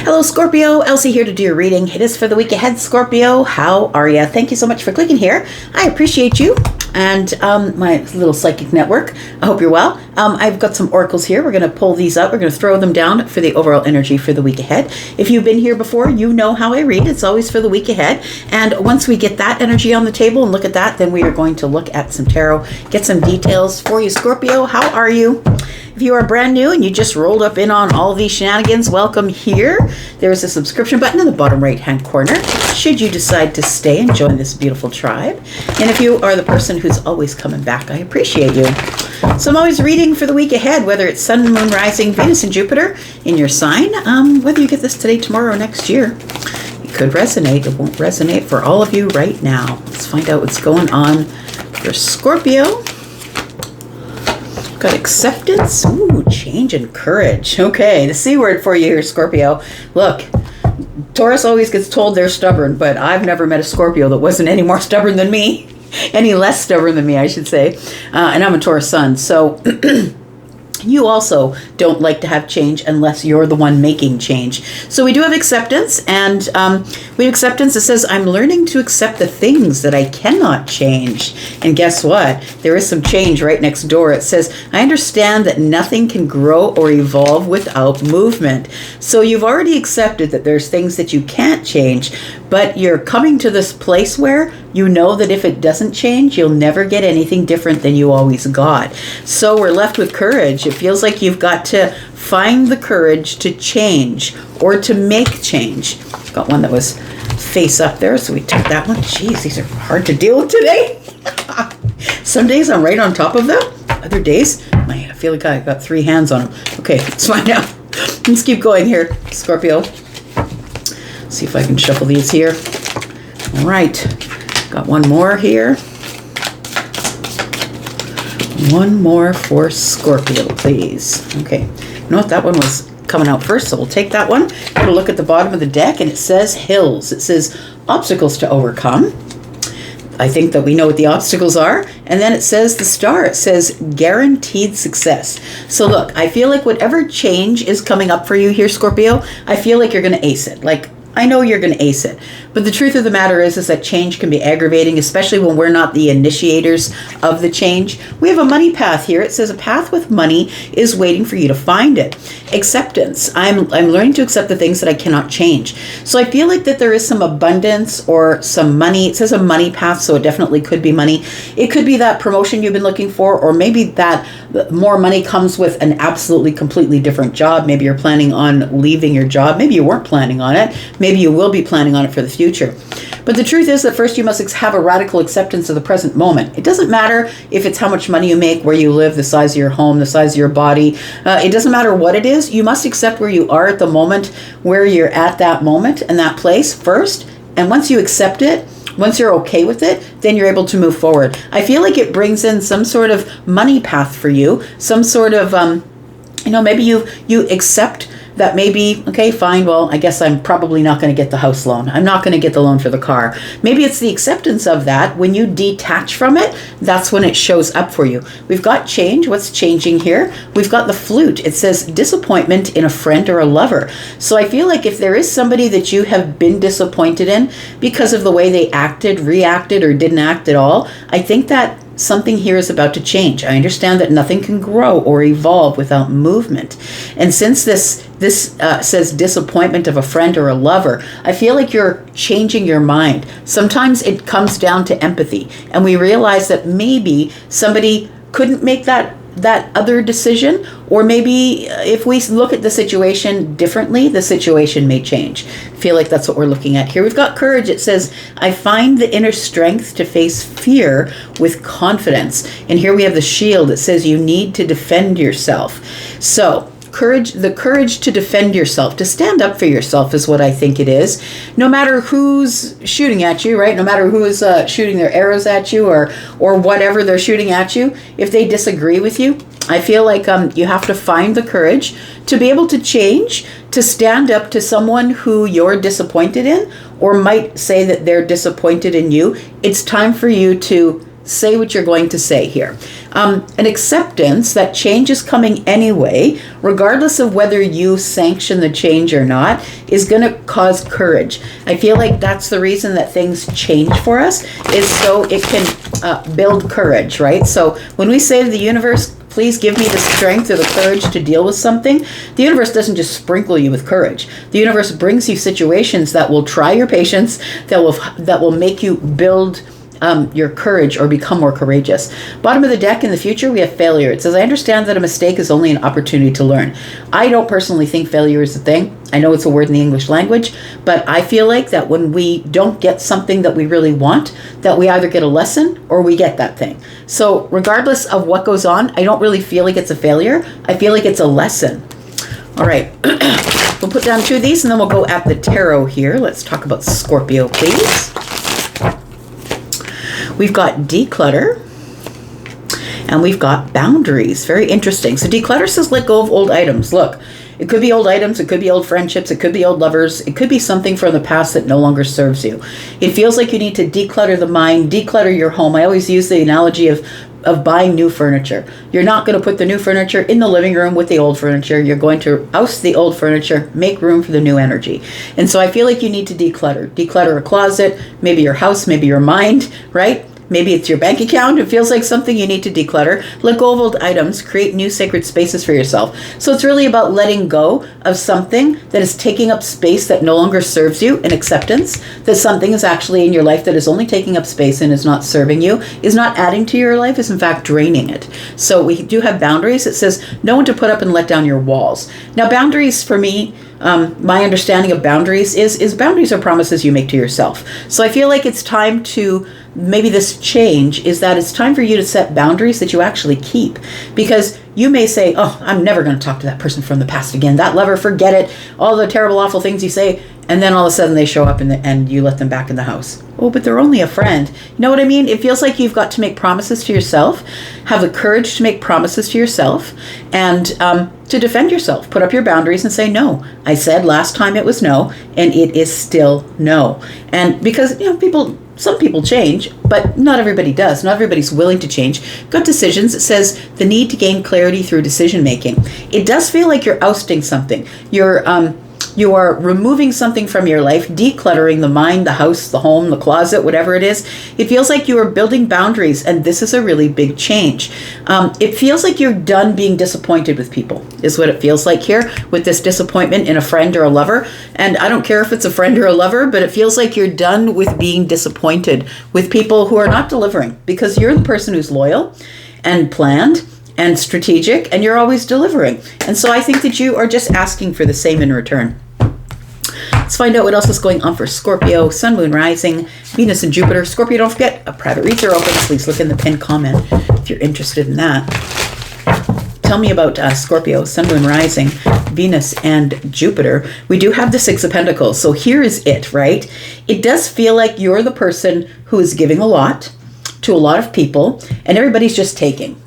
Hello, Scorpio. Elsie here to do your reading. It is for the week ahead, Scorpio. How are you? Thank you so much for clicking here. I appreciate you and my little psychic network. I hope you're well. I've got some oracles here. We're going to pull these up. We're going to throw them down for the overall energy for the week ahead. If you've been here before, you know how I read. It's always for the week ahead. And once we get that energy on the table and look at that, then we are going to look at some tarot, get some details for you, Scorpio. How are you? If you are brand new and you just rolled up in on all these shenanigans, welcome here. There's a subscription button in the bottom right-hand corner, should you decide to stay and join this beautiful tribe. And if you are the person who's always coming back, I appreciate you. So I'm always reading for the week ahead, whether it's Sun, Moon, Rising, Venus, and Jupiter in your sign. Whether you get this today, tomorrow, or next year, it could resonate. It won't resonate for all of you right now. Let's find out what's going on for Scorpio. Got acceptance. Ooh, change and courage. Okay, the C word for you here, Scorpio. Look, Taurus always gets told they're stubborn, but I've never met a Scorpio that wasn't any more stubborn than me. Any less stubborn than me, I should say. And I'm a Taurus sun, so you also don't like to have change unless you're the one making change. So we do have acceptance, and we have acceptance that says, I'm learning to accept the things that I cannot change. And guess what? There is some change right next door. It says, I understand that nothing can grow or evolve without movement. So you've already accepted that there's things that you can't change, but you're coming to this place where you know that if it doesn't change, you'll never get anything different than you always got. So we're left with courage. It feels like you've got to find the courage to change or to make change. Got one that was face up there, so we took that one. Jeez, these are hard to deal with today. Some days I'm right on top of them. Other days, I feel like I got 3 hands on them. Okay, let's find out. Let's keep going here, Scorpio. See if I can shuffle these here. All right, got one more here. One more for Scorpio, please. Okay, you know what? That one was coming out first, so we'll take that one. Got to look at the bottom of the deck, and it says hills. It says obstacles to overcome. I think that we know what the obstacles are. And then it says the star. It says guaranteed success. So look, I feel like whatever change is coming up for you here, Scorpio, I feel like you're going to ace it. Like, I know you're going to ace it. But the truth of the matter is that change can be aggravating, especially when we're not the initiators of the change. We have a money path here. It says a path with money is waiting for you to find it. Acceptance. I'm learning to accept the things that I cannot change. So I feel like that there is some abundance or some money. It says a money path, so it definitely could be money. It could be that promotion you've been looking for, or maybe that more money comes with an absolutely completely different job. Maybe you're planning on leaving your job. Maybe you weren't planning on it. Maybe you will be planning on it for the future. But the truth is that first you must have a radical acceptance of the present moment. It doesn't matter if it's how much money you make, where you live, the size of your home, the size of your body. It doesn't matter what it is. You must accept where you are at the moment, where you're at that moment and that place first. And once you accept it, once you're okay with it, then you're able to move forward. I feel like it brings in some sort of money path for you, some sort of, maybe you accept that maybe, okay, fine, well, I guess I'm probably not going to get the house loan. I'm not going to get the loan for the car. Maybe it's the acceptance of that. When you detach from it, that's when it shows up for you. We've got change. What's changing here? We've got the flute. It says disappointment in a friend or a lover. So I feel like if there is somebody that you have been disappointed in because of the way they acted, reacted, or didn't act at all, I think that something here is about to change. I understand that nothing can grow or evolve without movement. And since this says disappointment of a friend or a lover, I feel like you're changing your mind. Sometimes it comes down to empathy. And we realize that maybe somebody couldn't make that other decision, or maybe if we look at the situation differently, the situation may change. I feel like that's what we're looking at here. We've got courage. It says, I find the inner strength to face fear with confidence. And here we have the shield. It says you need to defend yourself. So the courage to defend yourself, to stand up for yourself is what I think it is. No matter who's shooting at you, right? No matter who is shooting their arrows at you or whatever they're shooting at you, if they disagree with you, I feel like you have to find the courage to be able to change, to stand up to someone who you're disappointed in, or might say that they're disappointed in you. It's time for you to say what you're going to say here. An acceptance that change is coming anyway, regardless of whether you sanction the change or not, is going to cause courage. I feel like that's the reason that things change for us, is so it can build courage, right? So when we say to the universe, please give me the strength or the courage to deal with something, the universe doesn't just sprinkle you with courage. The universe brings you situations that will try your patience, that will make you build your courage or become more courageous. Bottom of the deck, in the future, we have failure. It says, I understand that a mistake is only an opportunity to learn. I don't personally think failure is a thing. I know it's a word in the English language, but I feel like that when we don't get something that we really want, that we either get a lesson or we get that thing. So regardless of what goes on, I don't really feel like it's a failure. I feel like it's a lesson. All right. We'll put down 2 of these and then we'll go at the tarot here. Let's talk about Scorpio, please. We've got declutter, and we've got boundaries. Very interesting. So declutter says let go of old items. Look, it could be old items, it could be old friendships, it could be old lovers, it could be something from the past that no longer serves you. It feels like you need to declutter the mind, declutter your home. I always use the analogy of buying new furniture. You're not going to put the new furniture in the living room with the old furniture. You're going to oust the old furniture, make room for the new energy. And so I feel like you need to declutter. Declutter a closet, maybe your house, maybe your mind, right? Maybe it's your bank account. It feels like something you need to declutter. Let go of old items. Create new sacred spaces for yourself. So it's really about letting go of something that is taking up space that no longer serves you, and acceptance that something is actually in your life that is only taking up space and is not serving you, is not adding to your life, is in fact draining it. So we do have boundaries. It says no one to put up and let down your walls. Now boundaries for me, my understanding of boundaries is boundaries are promises you make to yourself. So I feel like it's time to, maybe this change is that it's time for you to set boundaries that you actually keep. Because you may say, oh, I'm never going to talk to that person from the past again. That lover, forget it. All the terrible, awful things you say. And then all of a sudden they show up and you let them back in the house. Oh, but they're only a friend. You know what I mean? It feels like you've got to make promises to yourself, have the courage to make promises to yourself, and to defend yourself. Put up your boundaries and say no. I said last time it was no, and it is still no. And because, some people change, but not everybody does. Not everybody's willing to change. Got decisions. It says the need to gain clarity through decision making. It does feel like you're ousting something. You are removing something from your life, decluttering the mind, the house, the home, the closet, whatever it is. It feels like you are building boundaries, and this is a really big change. It feels like you're done being disappointed with people, is what it feels like here, with this disappointment in a friend or a lover. And I don't care if it's a friend or a lover, but it feels like you're done with being disappointed with people who are not delivering, because you're the person who's loyal and planned and strategic, and you're always delivering. And so I think that you are just asking for the same in return. Let's find out what else is going on for Scorpio, Sun, Moon, Rising, Venus, and Jupiter. Scorpio, don't forget, a private reads are open. Please look in the pinned comment if you're interested in that. Tell me about Scorpio, Sun, Moon, Rising, Venus, and Jupiter. We do have the Six of Pentacles. So here is it, right? It does feel like you're the person who is giving a lot to a lot of people, and everybody's just taking.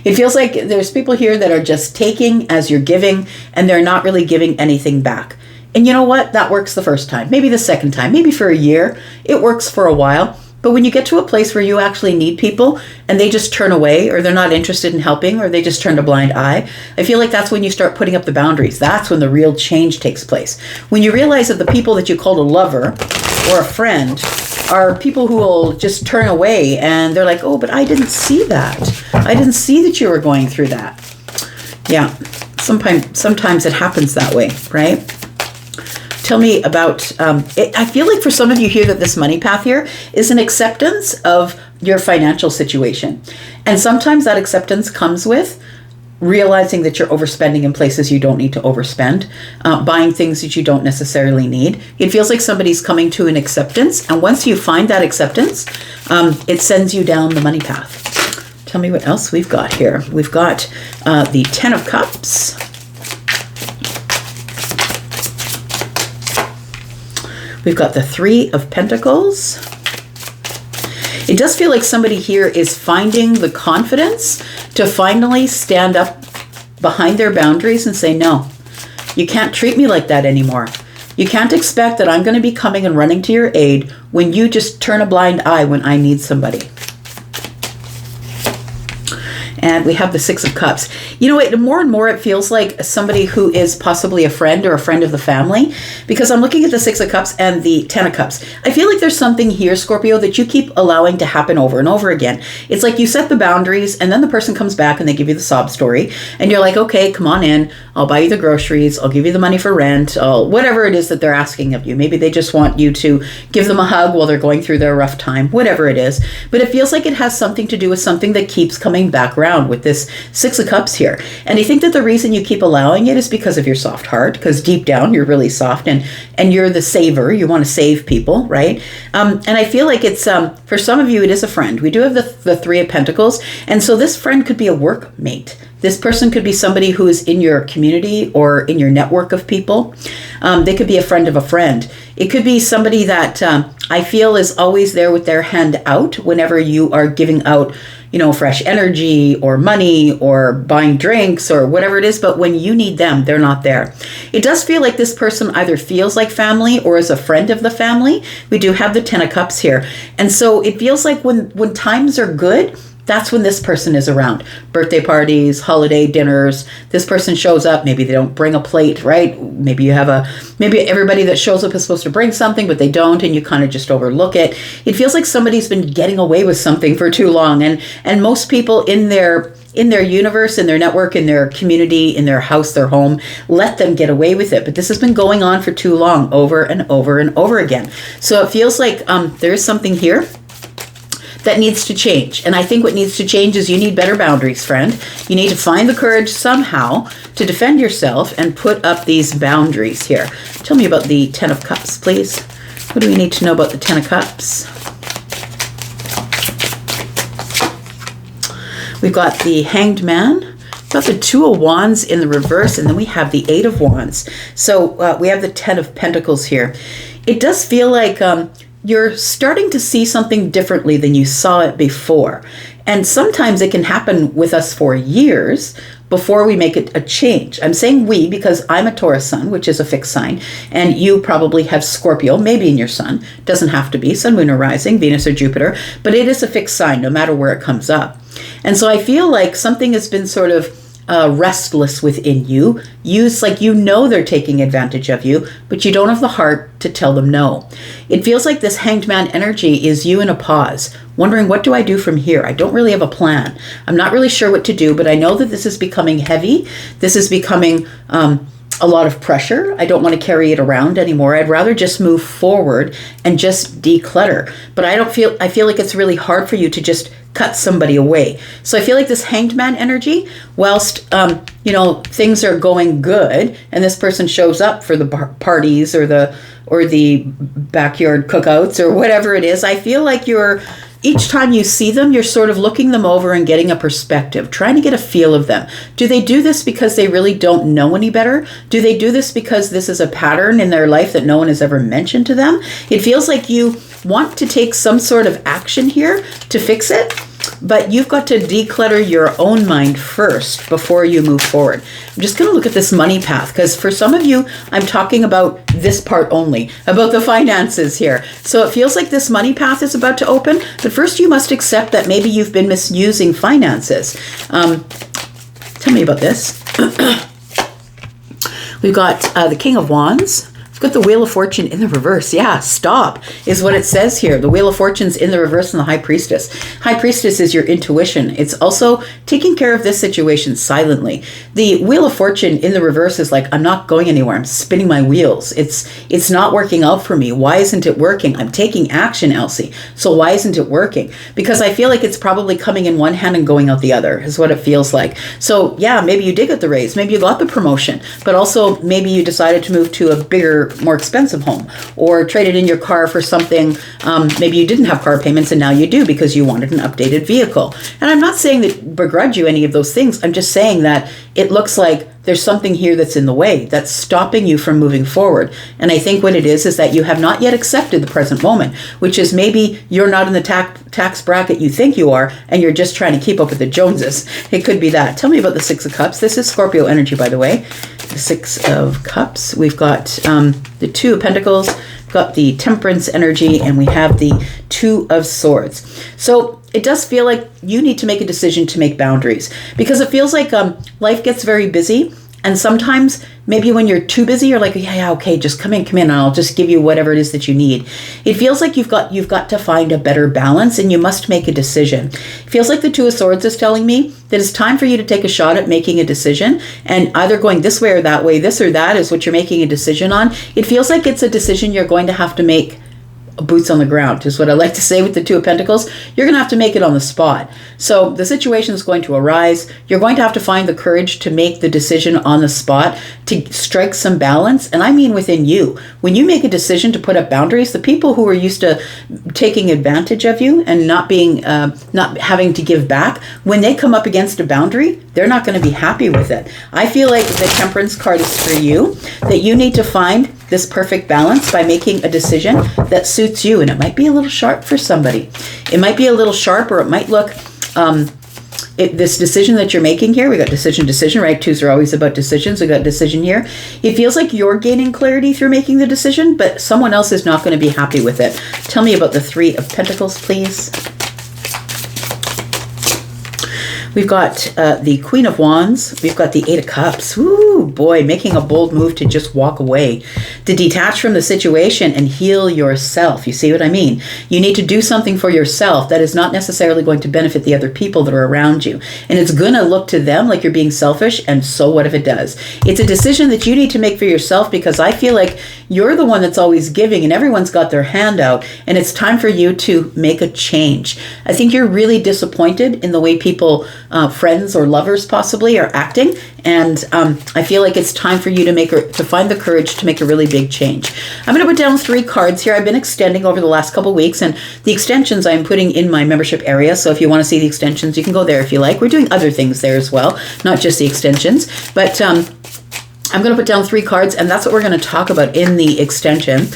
It feels like there's people here that are just taking as you're giving, and they're not really giving anything back. And you know what? That works the first time, maybe the second time, maybe for a year. It works for a while. But when you get to a place where you actually need people and they just turn away, or they're not interested in helping, or they just turn a blind eye, I feel like that's when you start putting up the boundaries. That's when the real change takes place. When you realize that the people that you called a lover or a friend are people who will just turn away, and they're like, oh, but I didn't see that. I didn't see that you were going through that. Yeah, sometimes it happens that way, right? Tell me about, I feel like for some of you here that this money path here is an acceptance of your financial situation. And sometimes that acceptance comes with realizing that you're overspending in places you don't need to overspend, buying things that you don't necessarily need. It feels like somebody's coming to an acceptance. And once you find that acceptance, it sends you down the money path. Tell me what else we've got here. We've got the Ten of Cups. We've got the Three of Pentacles. It does feel like somebody here is finding the confidence to finally stand up behind their boundaries and say, no, you can't treat me like that anymore. You can't expect that I'm going to be coming and running to your aid when you just turn a blind eye when I need somebody. And we have the Six of Cups. You know what, more and more it feels like somebody who is possibly a friend or a friend of the family, because I'm looking at the Six of Cups and the Ten of Cups. I feel like there's something here, Scorpio, that you keep allowing to happen over and over again. It's like you set the boundaries and then the person comes back and they give you the sob story and you're like, okay, come on in. I'll buy you the groceries. I'll give you the money for rent. Whatever it is that they're asking of you. Maybe they just want you to give them a hug while they're going through their rough time, whatever it is. But it feels like it has something to do with something that keeps coming back around with this Six of Cups here. And I think that the reason you keep allowing it is because of your soft heart, because deep down you're really soft and you're the saver. You want to save people, right? And I feel like it's, for some of you, it is a friend. We do have the Three of Pentacles. And so this friend could be a workmate. This person could be somebody who is in your community or in your network of people. They could be a friend of a friend. It could be somebody that I feel is always there with their hand out whenever you are giving out, you know, fresh energy or money or buying drinks or whatever it is. But when you need them, they're not there. It does feel like this person either feels like family or is a friend of the family. We do have the Ten of Cups here. And so it feels like when times are good, that's when this person is around. Birthday parties, holiday dinners, this person shows up. Maybe they don't bring a plate, right? Maybe you have maybe everybody that shows up is supposed to bring something, but they don't, and you kind of just overlook it. It feels like somebody's been getting away with something for too long. And most people in their universe, in their network, in their community, in their house, their home, let them get away with it. But this has been going on for too long, over and over and over again. So it feels like there is something here that needs to change. And I think what needs to change is you need better boundaries, friend. You need to find the courage somehow to defend yourself and put up these boundaries here. Tell me about the Ten of Cups, please. What do we need to know about the Ten of Cups? We've got the Hanged Man. We've got the Two of Wands in the reverse, and then we have the Eight of Wands. So we have the Ten of Pentacles here. It does feel like you're starting to see something differently than you saw it before. And sometimes it can happen with us for years before we make it a change. I'm saying we because I'm a Taurus sun, which is a fixed sign, and you probably have Scorpio, maybe in your sun. Doesn't have to be sun, moon, or rising, Venus or Jupiter, but it is a fixed sign no matter where it comes up. And so I feel like something has been sort of restless within you. It's like you know they're taking advantage of you, but you don't have the heart to tell them no. It feels like this Hanged Man energy is you in a pause, wondering, what do I do from here? I don't really have a plan. I'm not really sure what to do, but I know that this is becoming heavy. This is becoming a lot of pressure. I don't want to carry it around anymore. I'd rather just move forward and just declutter. But I feel like it's really hard for you to just cut somebody away. So I feel like this Hanged Man energy, whilst things are going good and this person shows up for the parties or the backyard cookouts or whatever it is, I feel like each time you see them, you're sort of looking them over and getting a perspective, trying to get a feel of them. Do they do this because they really don't know any better? Do they do this because this is a pattern in their life that no one has ever mentioned to them? It feels like you want to take some sort of action here to fix it, but you've got to declutter your own mind first before you move forward. I'm just going to look at this money path, because for some of you, I'm talking about this part only, about the finances here. So it feels like this money path is about to open, but first you must accept that maybe you've been misusing finances. Tell me about this. We've got the King of Wands. We've got the Wheel of Fortune in the reverse. Yeah, stop is what it says here. The Wheel of Fortune's in the reverse and the High Priestess. High Priestess is your intuition. It's also taking care of this situation silently. The Wheel of Fortune in the reverse is like, I'm not going anywhere. I'm spinning my wheels. It's not working out for me. Why isn't it working? I'm taking action, Elsie. So why isn't it working? Because I feel like it's probably coming in one hand and going out the other is what it feels like. So yeah, maybe you did get the raise. Maybe you got the promotion, but also maybe you decided to move to a bigger, more expensive home, or traded in your car for something. Maybe you didn't have car payments and now you do because you wanted an updated vehicle. And I'm not saying that begrudge you any of those things. I'm just saying that it looks like there's something here that's in the way, that's stopping you from moving forward. And I think what it is that you have not yet accepted the present moment, which is maybe you're not in the tax bracket you think you are, and you're just trying to keep up with the Joneses. It could be that. Tell me about the Six of Cups. This is Scorpio energy, by the way. The Six of Cups. We've got the Two of Pentacles, got the Temperance energy, and we have the Two of Swords. So it does feel like you need to make a decision to make boundaries, because it feels like life gets very busy. And sometimes maybe when you're too busy, you're like, yeah, okay, just come in, and I'll just give you whatever it is that you need. It feels like you've got to find a better balance, and you must make a decision. It feels like the Two of Swords is telling me that it's time for you to take a shot at making a decision, and either going this way or that way, this or that is what you're making a decision on. It feels like it's a decision you're going to have to make boots on the ground, is what I like to say with the Two of Pentacles. You're going to have to make it on the spot. So the situation is going to arise. You're going to have to find the courage to make the decision on the spot, to strike some balance. And I mean within you. When you make a decision to put up boundaries, the people who are used to taking advantage of you and not having to give back, when they come up against a boundary, they're not going to be happy with it. I feel like the Temperance card is for you, that you need to find this perfect balance by making a decision that suits you. And it might be a little sharp for somebody. It might be a little sharp, or it might look, this decision that you're making here, we got decision, right? Twos are always about decisions. We got decision here. It feels like you're gaining clarity through making the decision, but someone else is not going to be happy with it. Tell me about the Three of Pentacles, please. We've got the Queen of Wands. We've got the Eight of Cups. Ooh, boy, making a bold move to just walk away, to detach from the situation and heal yourself. You see what I mean? You need to do something for yourself that is not necessarily going to benefit the other people that are around you. And it's going to look to them like you're being selfish, and so what if it does? It's a decision that you need to make for yourself, because I feel like you're the one that's always giving and everyone's got their hand out, and it's time for you to make a change. I think you're really disappointed in the way people, friends or lovers possibly, are acting, and I feel like it's time for you to find the courage to make a really big change. I'm going to put down 3 cards here. I've been extending over the last couple weeks, and the extensions I'm putting in my membership area, so if you want to see the extensions, you can go there if you like. We're doing other things there as well, not just the extensions, but I'm going to put down 3 cards, and that's what we're going to talk about in the extension.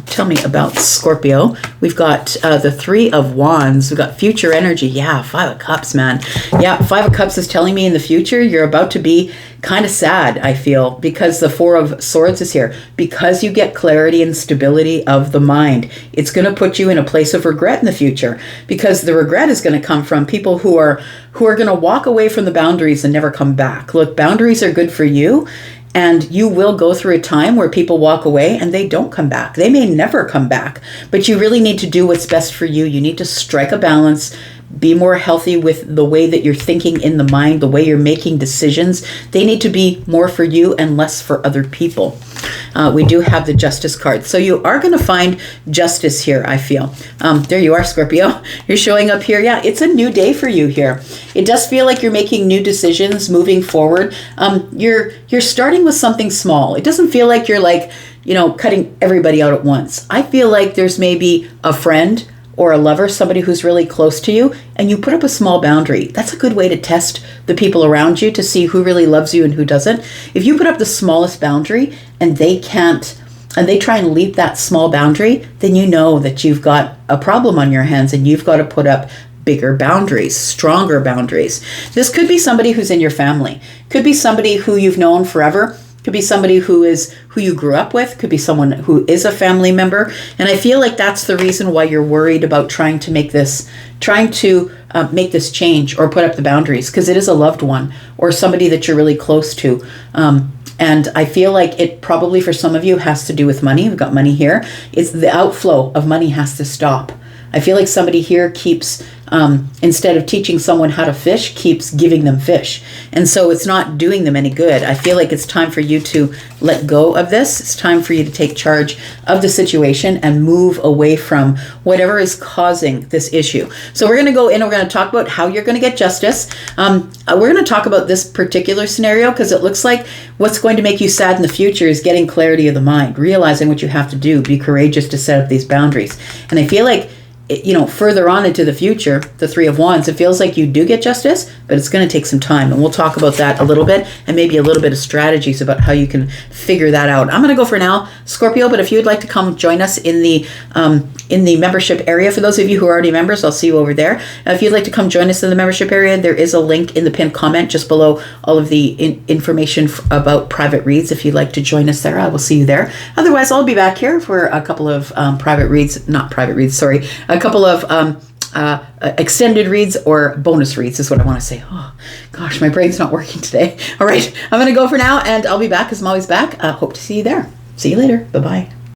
Tell me about Scorpio. We've got the Three of Wands. We've got future energy. Yeah, Five of Cups, man. Yeah, Five of Cups is telling me in the future you're about to be kind of sad, I feel, because the Four of Swords is here. Because you get clarity and stability of the mind, it's going to put you in a place of regret in the future, because the regret is going to come from people who are going to walk away from the boundaries and never come back. Look, boundaries are good for you. And you will go through a time where people walk away and they don't come back. They may never come back, but you really need to do what's best for you. You need to strike a balance, be more healthy with the way that you're thinking in the mind, the way you're making decisions. They need to be more for you and less for other people. We do have the Justice card. So you are going to find justice here, I feel. There you are, Scorpio. You're showing up here. Yeah, it's a new day for you here. It does feel like you're making new decisions, moving forward. You're starting with something small. It doesn't feel like you're cutting everybody out at once. I feel like there's maybe a friend or a lover, somebody who's really close to you, and you put up a small boundary. That's a good way to test the people around you to see who really loves you and who doesn't. If you put up the smallest boundary and they try and leap that small boundary, then you know that you've got a problem on your hands and you've got to put up bigger boundaries, stronger boundaries. This could be somebody who's in your family, could be somebody who you've known forever, could be somebody who you grew up with, could be someone who is a family member. And I feel like that's the reason why you're worried about trying to make this change or put up the boundaries, because it is a loved one or somebody that you're really close to. And I feel like it probably for some of you has to do with money. We've got money here. It's the outflow of money has to stop. I feel like somebody here keeps, instead of teaching someone how to fish, keeps giving them fish. And so it's not doing them any good. I feel like it's time for you to let go of this. It's time for you to take charge of the situation and move away from whatever is causing this issue. So we're going to go in and we're going to talk about how you're going to get justice. We're going to talk about this particular scenario because it looks like what's going to make you sad in the future is getting clarity of the mind, realizing what you have to do, be courageous to set up these boundaries. And I feel like further on into the future, the Three of Wands, it feels like you do get justice, but it's going to take some time. And we'll talk about that a little bit and maybe a little bit of strategies about how you can figure that out. I'm going to go for now, Scorpio, but if you would like to come join us in the membership area, for those of you who are already members, I'll see you over there. If you'd like to come join us in the membership area, there is a link in the pinned comment just below all of the information about private reads. If you'd like to join us there, I will see you there. Otherwise, I'll be back here for a couple of a couple of extended reads or bonus reads is what I want to say. Oh, gosh, my brain's not working today. All right, I'm going to go for now, and I'll be back because I'm always back. Hope to see you there. See you later. Bye-bye.